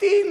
3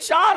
4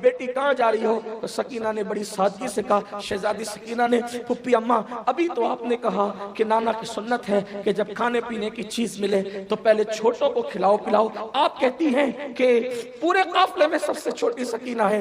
بیٹی کہاں جا رہی ہو؟ تو سکینہ نے بڑی سادگی سے کہا، شہزادی سکینہ نے، پھپھی اماں ابھی تو آپ نے کہا کہ نانا کی سنت ہے کہ جب کھانے پینے کی چیز ملے تو پہلے چھوٹوں کو کھلاؤ پلاؤ، آپ کہتی ہیں کہ پورے قافلے میں سب سے چھوٹی سکینہ ہے،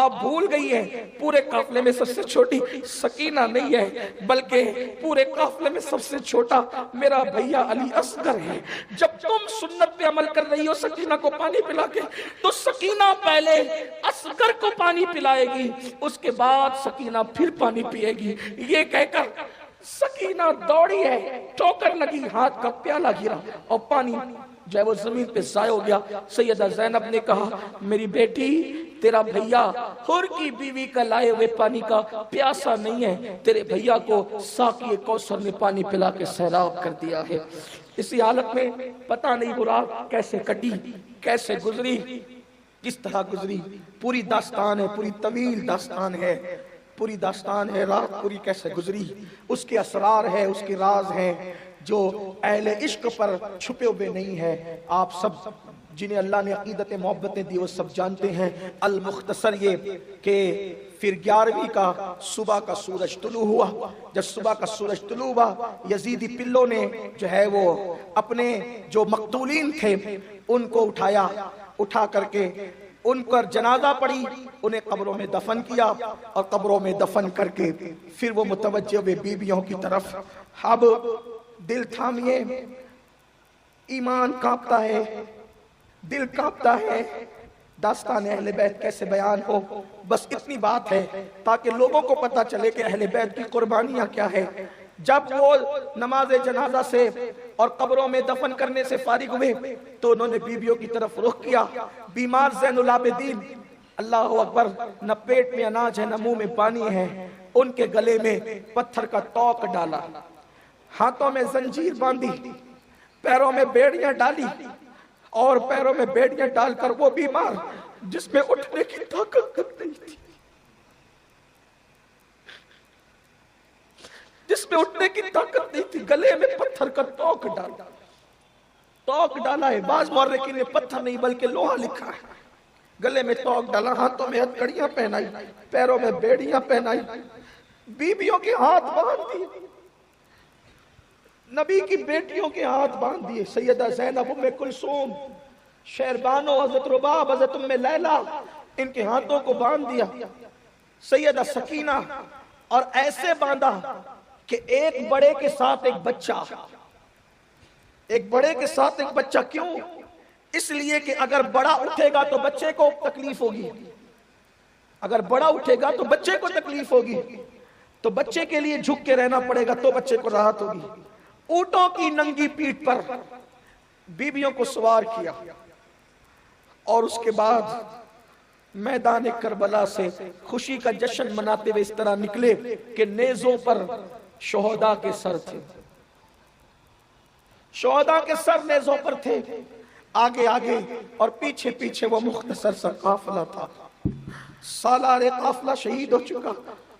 آپ بھول گئی ہیں پورے قافلے میں سب سے چھوٹی سکینہ نہیں ہے بلکہ پورے قافلے میں سب سے چھوٹا میرا بھیا علی اصغر ہے۔ جب تم سنت پہ عمل کر رہی ہو سکینہ کو پانی پلا کے، تو سکینہ پہلے اصغر کو پانی پلائے گی، اس کے بعد سکینہ پھر پانی پیے گی۔ یہ کہہ کر سکینہ دوڑی ہے، ٹھوکر لگی، ہاتھ کا پیالہ گرا اور پانی جو ہے وہ زمین پہ ضائع ہو گیا۔ سیدہ زینب نے کہا، میری بیٹی تیرا بھیا حور کی بیوی کا لائے ہوئے پانی کا پیاسا نہیں ہے، تیرے بھیا کو ساقی کوثر نے پانی پلا کے سیراب کر دیا ہے۔ اسی حالت میں پتہ نہیں وہ رات کیسے کٹی، کیسے گزری، کس طرح گزری، پوری داستان ہے، پوری طویل داستان ہے، پوری داستان ہے، رات پوری کیسے گزری، اس کے اسرار ہے، اس کے راز ہیں جو اہل عشق پر چھپے ہوئے نہیں ہیں۔ آپ سب جنہیں اللہ نے عقیدت محبتیں دی وہ سب جانتے ہیں۔ المختصر یہ کہ پھر 11ویں کا صبح کا سورج طلوع ہوا، جب صبح کا سورج طلوع ہوا یزیدی پلوں نے جو ہے وہ اپنے جو مقتولین تھے ان کو اٹھایا، اٹھا کر کے ان پر جنازہ پڑی، انہیں قبروں میں دفن کیا اور قبروں میں دفن کر کے پھر وہ متوجہ ہوئے بیویوں کی طرف۔ اب دل تھامیے، ایمان کانپتا ہے، دل کانپتا ہے، داستان اہل بیت کیسے بیان ہو، بس اتنی بات ہے تاکہ لوگوں کو پتہ چلے کہ اہل بیت کی قربانیاں کیا ہے۔ جب وہ نماز جنازہ سے اور قبروں میں دفن کرنے سے فارغ ہوئے تو انہوں نے بیویوں کی طرف رخ کیا۔ بیمار زین العابدین، اللہ اکبر، نہ پیٹ میں اناج ہے نہ منہ میں پانی ہے، ان کے گلے میں پتھر کا توق ڈالا، ہاتھوں میں زنجیر باندھی، پیروں میں بیڑیاں ڈالی اور پیروں میں بیڑیاں ڈال کر وہ بیمار جس میں اٹھنے کی طاقت نہیں تھی، جس میں اٹھنے کی طاقت نہیں تھی، گلے میں پتھر کا توق ڈالا۔ توق ڈالا ہے، بعض مورخین نے پتھر نہیں بلکہ لوہا لکھا ہے۔ گلے میں توق ڈالا، ہاتھوں میں ہتھکڑیاں پہنائی، پیروں میں بیڑیاں پہنائی، بیویوں کے ہاتھ باندھ دیے، نبی کی بیٹیوں کے ہاتھ باندھ دیے، سیدہ زینب، ام کلثوم، شہربانو، حضرت رباب، حضرت ام لیلہ، ان کے ہاتھوں کو باندھ دیا، سیدہ سکینہ، اور ایسے باندھا کہ ایک بڑے کے ساتھ ایک بچہ، ایک بڑے کے ساتھ ایک بچہ۔ کیوں؟ اس لیے کہ اگر بڑا اٹھے گا تو بچے کو تکلیف ہوگی، اگر بڑا اٹھے گا تو بچے کو تکلیف ہوگی، تو بچے کے لیے جھک کے رہنا پڑے گا تو بچے کو راحت ہوگی۔ اونٹوں کی ننگی پیٹھ پر بیویوں کو سوار کیا اور اس کے بعد میدان کربلا سے خوشی کا جشن مناتے ہوئے اس طرح نکلے کہ نیزوں پر شہداء کے سر تھے، شہداء کے سر نیزوں پر تھے، آگے آگے اور پیچھے پیچھے وہ مختصر سا قافلہ تھا۔ سالار قافلہ شہید ہو چکا،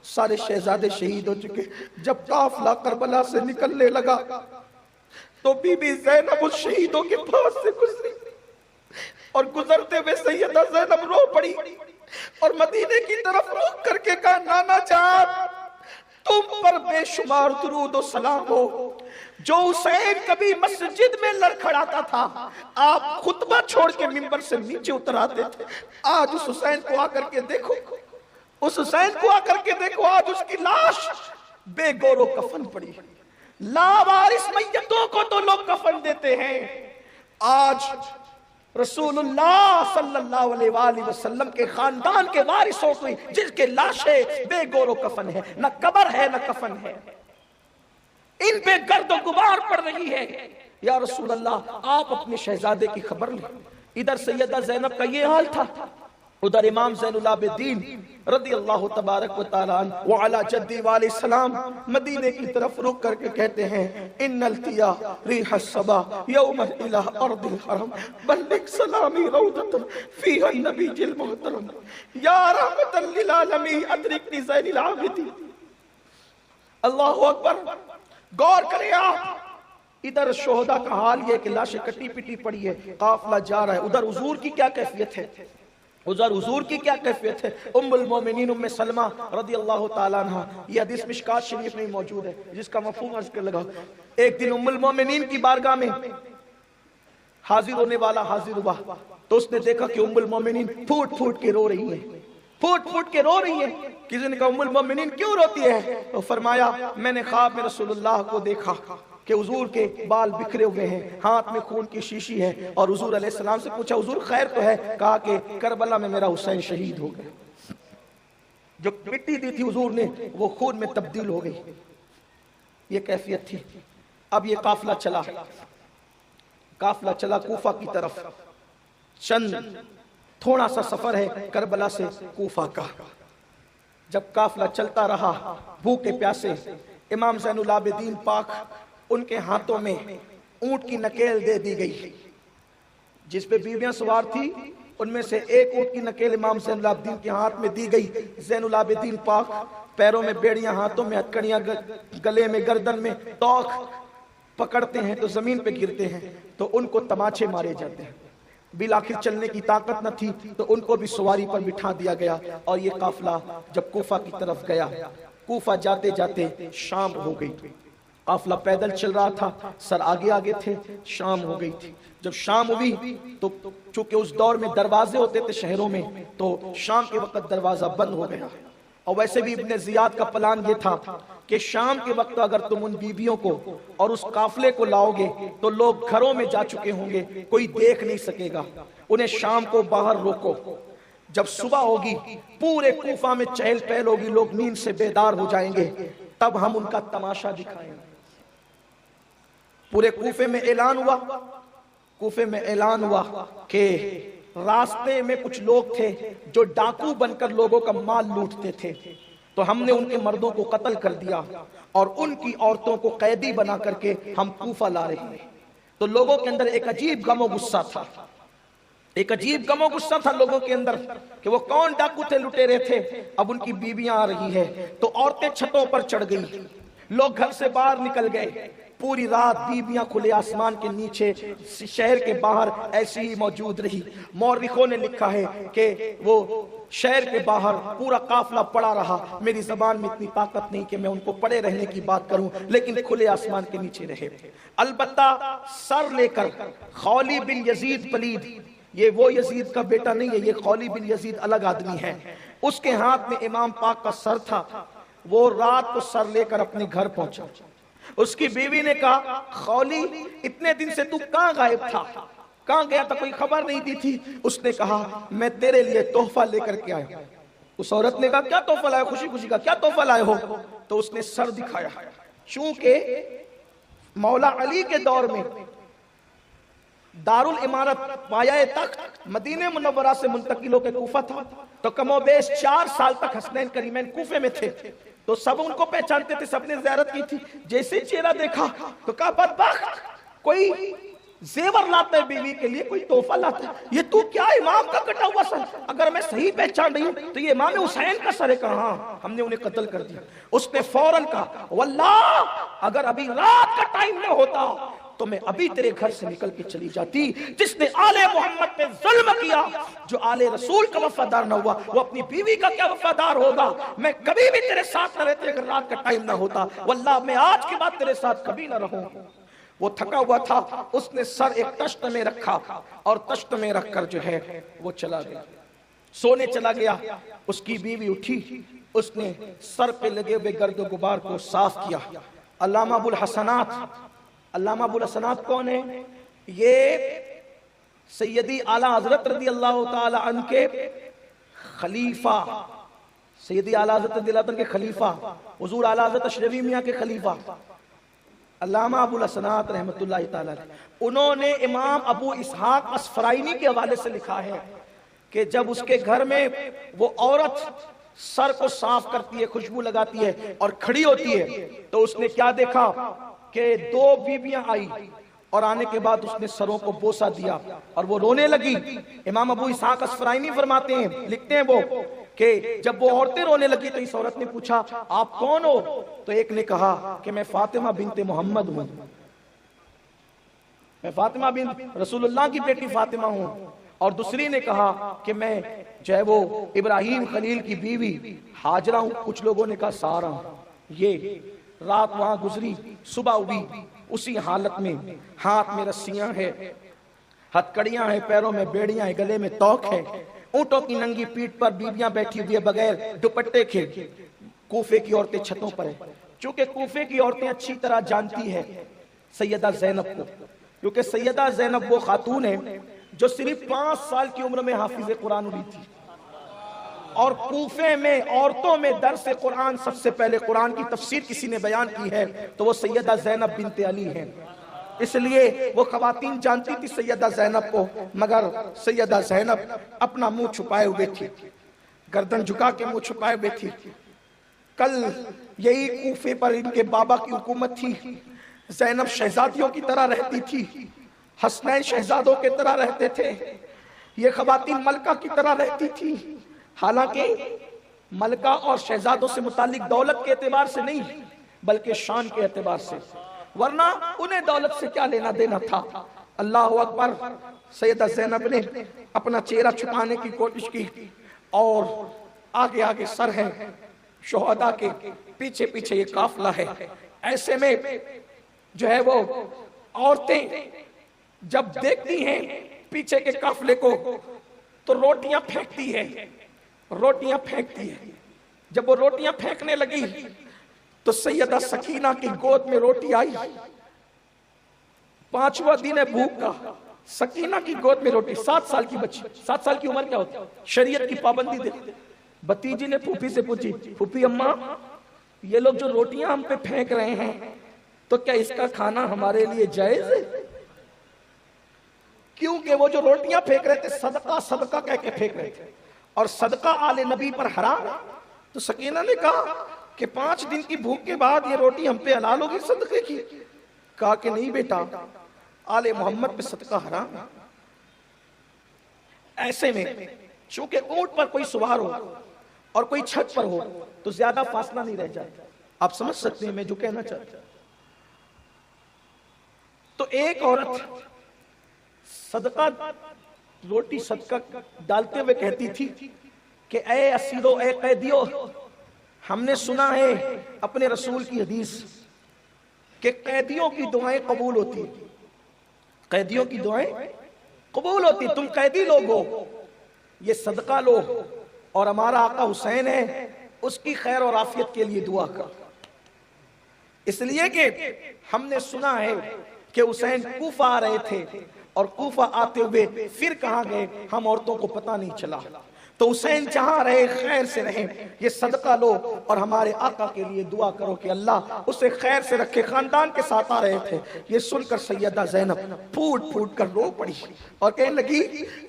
سارے شہزادے شہید ہو چکے۔ جب قافلہ کربلا سے نکلنے لگا تو بی بی زینب اس شہیدوں کے پاس سے گزری اور گزرتے ہوئے سیدہ زینب رو پڑی اور مدینے کی طرف رخ کر کے کہا، نانا جان تم پر بے شمار درود و سلام ہو۔ جو حسین کبھی مسجد میں لڑکھڑاتا تھا آپ خطبہ چھوڑ کے منبر سے نیچے اتر آتے تھے، آج اس حسین کو آ کر کے دیکھو، اس حسین کو آ کر کے دیکھو، آج اس کی لاش بے گور و کفن پڑی۔ لاوارث میتوں کو تو لوگ کفن دیتے ہیں، آج رسول اللہ صلی اللہ علیہ وآلہ وسلم کے خاندان کے وارثوں کو جس کے لاشیں بے گور و کفن ہے، نہ قبر ہے نہ کفن ہے، ان پہ گرد و غبار پڑ رہی ہے۔ یا رسول اللہ آپ اپنے شہزادے کی خبر لیں۔ ادھر سیدہ زینب کا یہ حال تھا، ادھر امام زین العابدین رضی اللہ تبارک و تعالیٰ عنہ وعلا جدی وعلیہ السلام مدینے کی طرف رک کر کے کہتے ہیں، ان التیا ریح الصبا یوم الہ ارض الحرم بلک سلامی روضت فیہا النبی المحترم یا رحمت للعالمین ادرکنی زین العابدین۔ اللہ اکبر، غور کریں آپ، ادھر شہداء کا حال یہ کہ لاشیں کٹی پٹی پڑی ہے، قافلہ جا رہا ہے، ادھر حضور کی کیا کیفیت ہے؟ حضور کی کیا کیفیت ہے؟ ام المومنین ام سلمہ رضی اللہ تعالیٰ عنہ، یہ حدیث مشکات شریف میں موجود ہے جس کا مفہوم عرض کر لگا۔ ایک دن ام المومنین کی بارگاہ میں حاضر ہونے والا حاضر ہوا تو اس نے دیکھا کہ ام المومنین پھوٹ پھوٹ کے رو رہی ہیں، پھوٹ پھوٹ کے رو رہی ہیں۔ کسی نے کہا ام المومنین کیوں روتی ہے؟ تو فرمایا میں نے خواب میں رسول اللہ کو دیکھا کہ حضور کے بال بکھرے ہوئے ہیں، ہاتھ میں خون کی شیشی ہے، اور حضور علیہ السلام سے پوچھا حضور خیر تو ہے؟ کہا کہ کربلا میں میرا حسین شہید ہو گیا۔ جو مٹی دی تھی حضور نے وہ خون میں تبدیل ہو گئی، یہ کیفیت تھی۔ اب یہ قافلہ چلا کوفہ کی طرف، چند تھوڑا سا سفر ہے کربلا سے کوفہ کا۔ جب قافلہ چلتا رہا بھوکے پیاسے، امام زین العابدین پاک ان کے ہاتھوں میں اونٹ کی نکیل دے دی گئی، جس پہ بیویاں سوار تھی ان میں سے ایک اونٹ کی نکیل امام زین العابدین کے ہاتھ میں دی گئی۔ زین العابدین پاک پیروں میں بیڑیاں، ہاتھوں میں ہتکڑیاں، گلے میں گردن میں توق پکڑتے ہیں تو زمین پہ گرتے ہیں تو ان کو تماچے مارے جاتے ہیں۔ بالآخر چلنے کی طاقت نہ تھی تو ان کو بھی سواری پر بٹھا دیا گیا، اور یہ قافلہ جب کوفہ کی طرف گیا، کوفہ جاتے جاتے شام ہو گئی۔ قافلہ پیدل چل رہا تھا، سر آگے آگے تھے، شام ہو گئی تھی۔ جب شام ہوئی تو چونکہ اس دور میں دروازے ہوتے تھے شہروں میں، تو شام کے وقت دروازہ بند ہو گیا۔ اور ویسے بھی ابن زیاد کا پلان یہ تھا کہ شام کے وقت اگر تم ان بیویوں کو اور اس قافلے کو لاؤ گے تو لوگ گھروں میں جا چکے ہوں گے، کوئی دیکھ نہیں سکے گا، انہیں شام کو باہر روکو۔ جب صبح ہوگی پورے کوفہ میں چہل پہل ہوگی، لوگ نیند سے بیدار ہو جائیں گے، تب ہم ان کا تماشا دکھائیں گے۔ پورے کوفے میں اعلان ہوا کہ راستے میں کچھ لوگ تھے جو ڈاکو بن کر لوگوں کا مال لوٹتے تھے، تو ہم نے ان کے مردوں کو قتل کر دیا اور ان کی عورتوں کو قیدی بنا کر کے ہم کوفہ لا رہے ہیں۔ تو لوگوں کے اندر ایک عجیب غم و غصہ تھا، لوگوں کے اندر کہ وہ کون ڈاکو تھے، لٹیرے تھے۔ اب ان کی بیویاں آ رہی ہے تو عورتیں چھتوں پر چڑھ گئی، لوگ گھر سے باہر نکل گئے۔ پوری رات بیویاں کھلے آسمان کے نیچے شہر کے باہر ایسی ہی موجود رہی۔ مورخوں نے لکھا ہے کہ وہ شہر کے باہر پورا قافلہ پڑا رہا۔ میری زبان میں اتنی طاقت نہیں کہ میں ان کو پڑے رہنے کی بات کروں، لیکن کھلے آسمان کے نیچے رہے۔ البتہ سر لے کر خولی بن یزید پلید، یہ وہ یزید کا بیٹا نہیں ہے، یہ خولی بن یزید الگ آدمی ہے، اس کے ہاتھ میں امام پاک کا سر تھا۔ وہ رات کو سر لے کر اپنے گھر پہنچا۔ اس کی بیوی نے کہا خولی اتنے دن سے تو کہاں غائب تھا، کہاں گیا تھا، کوئی خبر نہیں دی تھی؟ اس نے کہا میں تیرے لیے تحفہ لے کر کے آیا۔ اس عورت نے کہا کیا تحفہ لائے؟ خوشی خوشی کا کیا تحفہ لائے ہو؟ تو اس نے سر دکھایا۔ چونکہ مولا علی کے دور میں دارالامارت پایہ تخت مدینہ منورہ سے منتقل ہو کے کوفہ تھا، تو کم و بیش 4 سال تک حسنین کریمین کوفے میں تھے، تو سب ان کو پہچانتے تھے، سب نے زیارت کی تھی۔ جیسے چہرہ دیکھا تو کہا بدبخت، کوئی زیور لاتا ہے بیوی کے لیے، کوئی تحفہ لاتا ہے، یہ تو کیا امام کا کٹا ہوا سر؟ اگر میں صحیح پہچان رہی ہوں تو یہ امام حسین کا سر ہے۔ کہا ہاں، ہم نے انہیں قتل کر دیا۔ اس نے فوراً کہا واللہ اگر ابھی رات کا ٹائم نہ ہوتا تو میں ابھی تیرے گھر سے نکل کے چلی جاتی۔ جس نے آل محمد پہ ظلم کیا، جو آل رسول کا وفادار نہ ہوا، وہ اپنی بیوی کا کیا وفادار ہوگا؟ میں کبھی بھی تیرے ساتھ نہ رہتے اگر رات کا ٹائم نہ ہوتا، واللہ میں آج کے بعد تیرے ساتھ کبھی نہ رہوں۔ وہ تھکا ہوا تھا، اس نے سر ایک تشت میں رکھا اور تشت میں رکھ کر جو ہے وہ چلا گیا، سونے چلا گیا۔ اس کی بیوی اٹھی، اس نے سر پہ لگے ہوئے گرد و غبار کو صاف کیا۔ علامہ ابو الحسنات کون ہے؟ یہ سیدی اعلیٰ حضرت رضی اللہ تعالی عنہ کے خلیفہ، سیدی اعلیٰ حضرت رضی اللہ عنہ کے خلیفہ، حضور اعلیٰ حضرت اشرفی میاں کے خلیفہ علامہ ابو الحسنات رحمت اللہ تعالی علیہ، انہوں نے امام ابو اسحاق اسفرائینی کے حوالے سے لکھا ہے کہ جب اس کے گھر میں وہ عورت سر کو صاف کرتی ہے، خوشبو لگاتی ہے اور کھڑی ہوتی ہے، تو اس نے کیا دیکھا کہ 2 بیویاں آئی اور آنے کے بعد اس نے سروں کو بوسہ دیا اور وہ رونے لگی۔ امام ابو اسحاق اسفرائینی فرماتے ہیں، لکھتے ہیں وہ کہ جب وہ عورتیں رونے لگی تو اس عورت نے پوچھا آپ کون ہو؟ تو ایک نے کہا کہ میں فاطمہ بنت محمد ہوں، میں فاطمہ بنت رسول اللہ کی بیٹی فاطمہ ہوں۔ اور دوسری نے کہا کہ میں جو ہے وہ ابراہیم خلیل کی بیوی ہاجرہ ہوں. کچھ لوگوں نے کہا سارا ہوں. یہ رات وہاں گزری, صبح ہوئی اسی حالت میں, ہاتھ میں رسیاں ہیں, ہتکڑیاں ہیں, پیروں میں بیڑیاں ہیں, گلے میں توق ہے, اونٹوں کی ننگی پیٹھ پر بیویاں بیٹھی ہوئی بغیر دوپٹے کے. کوفے کی عورتیں چھتوں پر ہیں. چونکہ کوفے کی عورتیں اچھی طرح جانتی ہے سیدہ زینب کو, کیونکہ سیدہ زینب وہ خاتون ہے جو صرف 5 سال کی عمر میں حافظ قرآن ہوئی تھی, اور کوفے میں عورتوں میں درس قرآن سب سے پہلے قرآن کی تفسیر کسی نے بیان کی ہے تو وہ سیدہ زینب بنت علی ہیں. اس لیے وہ خواتین جانتی تھی سیدہ زینب کو, مگر سیدہ زینب اپنا منہ چھپائے ہوئے تھی, گردن جھکا کے منہ چھپائے ہوئے تھی. کل یہی کوفے پر ان کے بابا کی حکومت تھی. زینب شہزادیوں کی طرح رہتی تھی, حسنین شہزادوں کی طرح رہتے تھے, یہ خواتین ملکہ کی طرح رہتی تھی. حالانکہ ملکہ اور شہزادوں سے متعلق دولت کے اعتبار سے نہیں بلکہ شان کے اعتبار سے, ورنہ انہیں دولت سے کیا لینا دینا تھا. اللہ اکبر. سیدہ زینب نے اپنا چہرہ چھپانے کی کوشش کی, اور آگے آگے سر ہے شہداء کے, پیچھے پیچھے یہ قافلہ ہے. ایسے میں جو ہے وہ عورتیں جب دیکھتی ہیں پیچھے کے قافلے کو تو روٹیاں پھینکتی ہے, روٹیاں پھینکتی ہے. جب وہ روٹیاں پھینکنے لگی تو سیدہ سکینہ کی گود میں روٹی آئی. 5واں دن ہے بھوک کا, سکینہ کی گود میں روٹی. 7 سال کی بچی, 7 سال کی عمر کیا ہوتی ہے, شریعت کی پابندی دے. بتیجی نے پھوپھی سے پوچھی, پھوپھی اماں یہ لوگ جو روٹیاں ہم پہ پھینک رہے ہیں تو کیا اس کا کھانا ہمارے لیے جائز ہے؟ کیونکہ وہ جو روٹیاں پھینک رہے تھے صدقہ صدقہ کہہ کے پھینک رہے تھے, اور صدقہ آل نبی پر حرام. تو سکینہ نے کہا کہ 5 دن کی بھوک کے بعد یہ روٹی ہم پہ حلال ہوگی صدقے کی. کہا کہ نہیں بیٹا, آل محمد پہ صدقہ حرام ہے. ایسے میں چونکہ اونٹ پر کوئی سوار ہو اور کوئی چھت پر ہو تو زیادہ فاصلہ نہیں رہ جاتا. آپ سمجھ سکتے ہیں میں جو کہنا چاہتا ہوں. تو ایک عورت صدقہ روٹی صدقہ ڈالتے ہوئے کہتی تھی کہ اے اسیرو, اے قیدیو, ہم نے سنا ہے اپنے رسول کی حدیث کہ قیدیوں کی دعائیں قبول ہوتی, قیدیوں کی دعائیں قبول ہوتی. تم قیدی لوگ ہو, یہ صدقہ لو, اور ہمارا آقا حسین ہے اس کی خیر اور عافیت کے لیے دعا کر. اس لیے کہ ہم نے سنا ہے کہ حسین کوفہ آ رہے تھے, اور کوفہ آتے ہوئے پھر کہاں گئے ہم عورتوں کو پتہ نہیں چلا. تو حسین جہاں رہے خیر سے رہیں, یہ صدقہ لو اور ہمارے آقا کے لیے دعا کرو کہ اللہ اسے خیر سے رکھے. خاندان کے ساتھ آ رہے تھے. یہ سن کر سیدہ زینب پھوٹ پھوٹ کر رو پڑی اور کہنے لگی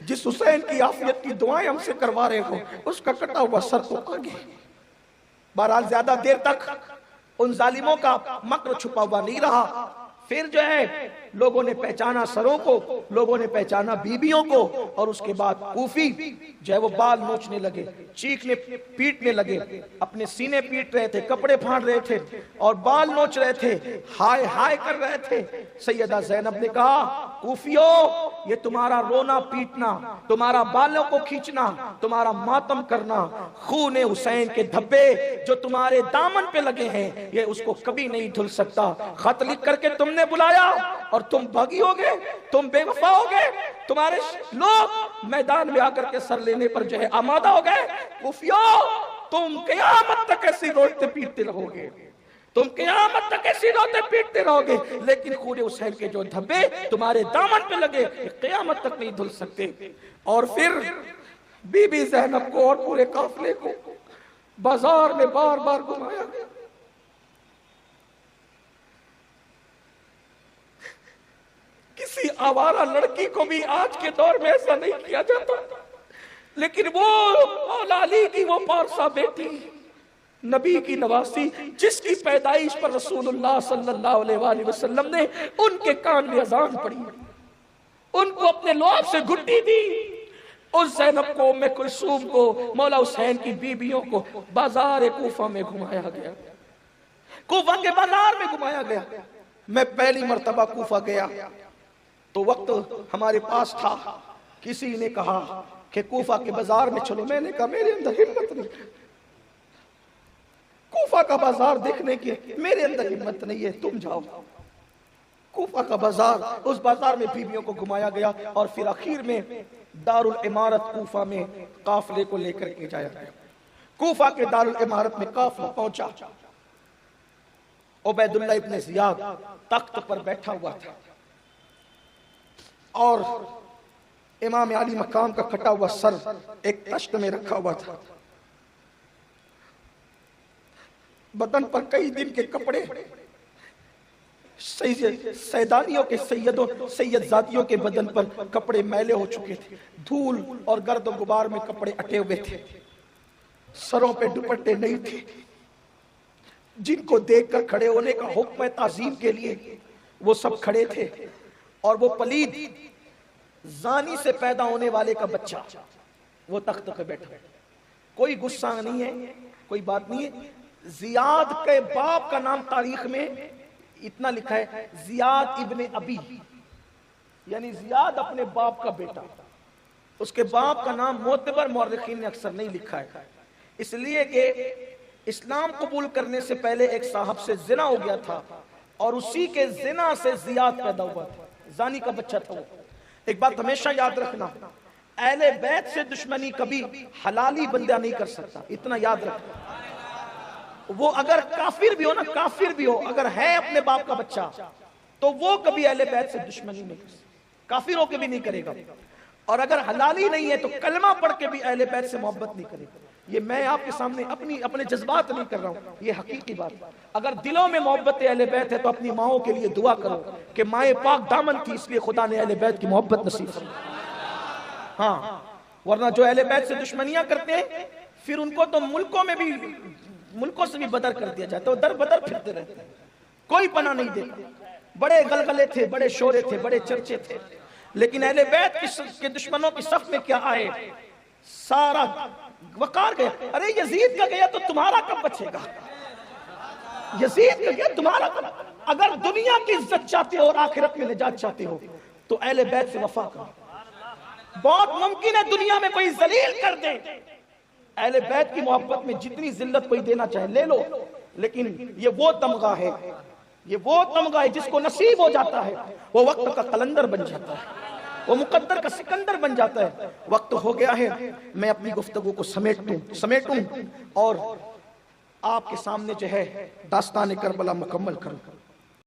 جس حسین کی عافیت کی دعائیں ہم سے کروا رہے ہو اس کا کٹا ہوا سر تو آگے. بہرحال زیادہ دیر تک ان ظالموں کا مکر چھپا ہوا نہیں رہا. پھر جو ہے لوگوں نے پہچانا سروں کو, لوگوں نے پہچانا بیبیوں کو, اور اس کے بعد کوفی جو ہے وہ بال نوچنے لگے, چیخنے پیٹنے لگے, اپنے سینے پیٹ رہے تھے, کپڑے پھاڑ رہے تھے اور بال نوچ رہے تھے, ہائے ہائے کر رہے تھے. سیدہ زینب نے کہا کوفیو, یہ تمہارا رونا پیٹنا, تمہارا بالوں کو کھینچنا, تمہارا ماتم کرنا, خون حسین کے دھبے جو تمہارے دامن پہ لگے ہیں یہ اس کو کبھی نہیں دھل سکتا. خط لکھ کر کے تم نے بلایا اور تم بھاگی ہو گئے, تم بے وفا ہو گئے, تمہارے لوگ میدان میں آ کر کے سر لینے پر جو ہے آمادہ ہو گئے. کوفیو, تم قیامت تک ایسی روتے پیٹتے رہو گے, تم قیامت تک ایسی روتے پیٹتے رہو گے, لیکن خون حسین کے جو دھبے تمہارے دامن پہ لگے قیامت تک نہیں دھل سکتے. اور پھر بی بی زینب کو اور پورے قافلے کو بازار میں بار بار گھمایا گیا. کسی آوارہ لڑکی کو بھی آج کے دور میں ایسا نہیں کیا جاتا, لیکن وہ مولا علی کی وہ پارسا بیٹی, نبی کی نواسی, جس کی پیدائش پر رسول اللہ صلی اللہ علیہ وآلہ وسلم نے ان کے کان میں اذان پڑھی, ان کو اپنے لعاب سے گھٹی دی, اس زینب کو, ام کلثوم کو, مولا حسین کی بیبیوں کو بازار کوفہ میں گھمایا گیا, کوفہ کے بازار میں گھمایا گیا. میں پہلی مرتبہ کوفہ گیا تو وقت ہمارے پاس تھا, کسی نے کہا کہ کوفہ کے بازار میں چلو، میں نے کہا میرے اندر ہمت نہیں، کوفہ کا بازار دیکھنے کی میرے اندر ہمت نہیں ہے، تم جاؤ۔ کوفہ کا بازار، اس بازار میں بیویوں کو گھمایا گیا اور پھر آخر میں دارالعمارت کوفہ میں قافلے کو لے کر کے جایا گیا۔ کوفہ کے دارالعمارت میں قافلہ پہنچا، عبید اللہ ابن زیاد تخت پر بیٹھا ہوا تھا اور امام علی مقام کا کٹا ہوا سر ایک تشت میں رکھا ہوا تھا، بدن پر کئی دن کے کپڑے، سیدانیوں کے سید زادیوں کے بدن پر کپڑے میلے ہو چکے تھے، دھول اور گرد و غبار میں کپڑے اٹے ہوئے تھے، سروں پہ دوپٹے نہیں تھے۔ جن کو دیکھ کر کھڑے ہونے کا حکم تعظیم کے لیے وہ سب کھڑے تھے، اور وہ پلید زانی سے پیدا ہونے والے کا بچہ وہ تخت پہ بیٹھا، کوئی غصہ نہیں ہے، کوئی بات نہیں ہے۔ زیاد کے باپ کا نام تاریخ میں اتنا لکھا ہے، زیاد ابن ابی، یعنی زیاد اپنے باپ کا بیٹا۔ اس کے باپ کا نام معتبر مورخین نے اکثر نہیں لکھا ہے، اس لیے کہ اسلام قبول کرنے سے پہلے ایک صاحب سے زنا ہو گیا تھا اور اسی کے زنا سے زیاد پیدا ہوا تھا، زانی کا بچہ تھا وہ۔ ایک بات ہمیشہ یاد رکھنا، اہل بیت سے دشمنی کبھی حلالی بندہ نہیں کر سکتا، اتنا یاد رکھنا۔ وہ اگر کافر بھی ہو نا، کافر بھی ہو، اگر ہے اپنے باپ کا بچہ تو وہ کبھی اہل بیت سے دشمنی نہیں کر سکتا، کافر ہو کے بھی نہیں کرے گا، اور اگر حلالی نہیں ہے تو کلمہ پڑھ کے بھی اہل بیت سے محبت نہیں کرے گا۔ یہ میں آپ کے سامنے اپنے جذبات نہیں کر رہا ہوں، یہ حقیقی بات۔ اگر دلوں میں محبت اہل بیت ہے تو اپنی ماؤں کے لیے دعا کرو کہ مائیں پاک دامن تھی، اس لیے خدا نے اہل بیت کی محبت نصیب کی۔ ہاں، ورنہ جو اہل بیت سے دشمنیاں کرتے ہیں پھر ان کو تو ملکوں سے بھی بدر کر دیا جاتا ہے، وہ در بدر پھرتے رہتے ہیں، کوئی پناہ نہیں دیتا۔ بڑے غلغلے تھے، بڑے شورے تھے، بڑے چرچے تھے، لیکن اہل بیت کے دشمنوں کی صف میں کیا آئے، سارا وقار گیا۔ ارے یزید کا گیا تو تمہارا کب بچے گا؟ یزید کا گیا تمہارا کب؟ اگر دنیا کی عزت چاہتے ہو اور آخرت میں نجات چاہتے ہو تو اہل بیت سے وفا کرو۔ بہت ممکن ہے دنیا میں کوئی ذلیل کر دے، اہل بیت کی محبت میں جتنی ذلت کوئی دینا چاہے لے لو، لیکن یہ وہ تمغہ ہے، یہ وہ تمغہ ہے جس کو نصیب ہو جاتا ہے وہ وقت کا قلندر بن جاتا ہے، وہ مقدر کا سکندر بن جاتا ہے۔ وقت ہو گیا ہے، میں اپنی گفتگو کو سمیٹوں اور آپ کے سامنے جو ہے داستان کربلا مکمل کروں۔